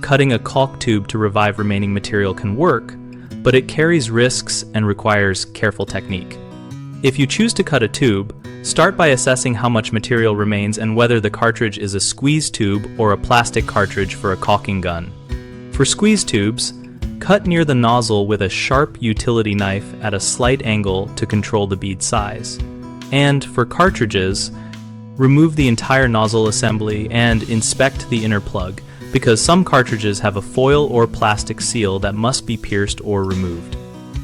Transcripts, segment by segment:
cutting a caulk tube to revive remaining material can work, but it carries risks and requires careful technique. If you choose to cut a tube, start by assessing how much material remains and whether the cartridge is a squeeze tube or a plastic cartridge for a caulking gun. For squeeze tubes, cut near the nozzle with a sharp utility knife at a slight angle to control the bead size. And for cartridges, remove the entire nozzle assembly and inspect the inner plug, because some cartridges have a foil or plastic seal that must be pierced or removed.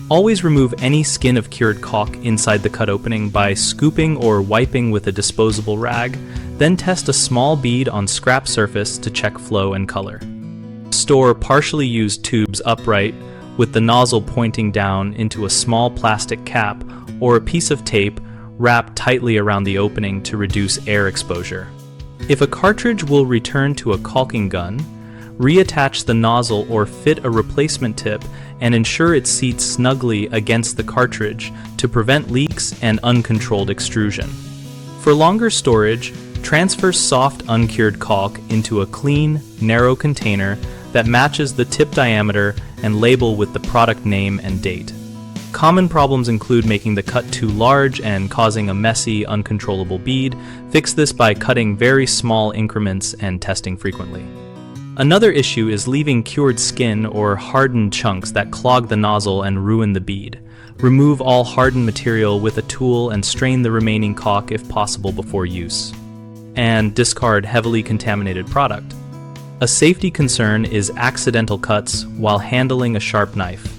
Always remove any skin of cured caulk inside the cut opening by scooping or wiping with a disposable rag, then test a small bead on scrap surface to check flow and color. Store partially used tubes upright with the nozzle pointing down into a small plastic cap or a piece of tape wrapped tightly around the opening to reduce air exposure. If a cartridge will return to a caulking gun, reattach the nozzle or fit a replacement tip and ensure it seats snugly against the cartridge to prevent leaks and uncontrolled extrusion. For longer storage, transfer soft uncured caulk into a clean, narrow container that matches the tip diameter and label with the product name and date. Common problems include making the cut too large and causing a messy, uncontrollable bead. Fix this by cutting very small increments and testing frequently. Another issue is leaving cured skin or hardened chunks that clog the nozzle and ruin the bead. Remove all hardened material with a tool and strain the remaining caulk if possible before use. And discard heavily contaminated product. A safety concern is accidental cuts while handling a sharp knife.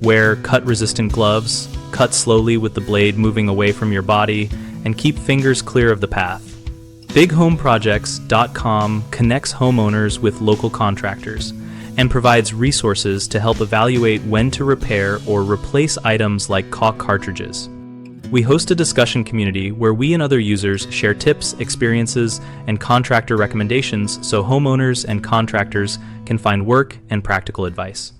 Wear cut-resistant gloves, cut slowly with the blade moving away from your body, and keep fingers clear of the path. BigHomeProjects.com connects homeowners with local contractors and provides resources to help evaluate when to repair or replace items like caulk cartridges. We host a discussion community where we and other users share tips, experiences, and contractor recommendations so homeowners and contractors can find work and practical advice.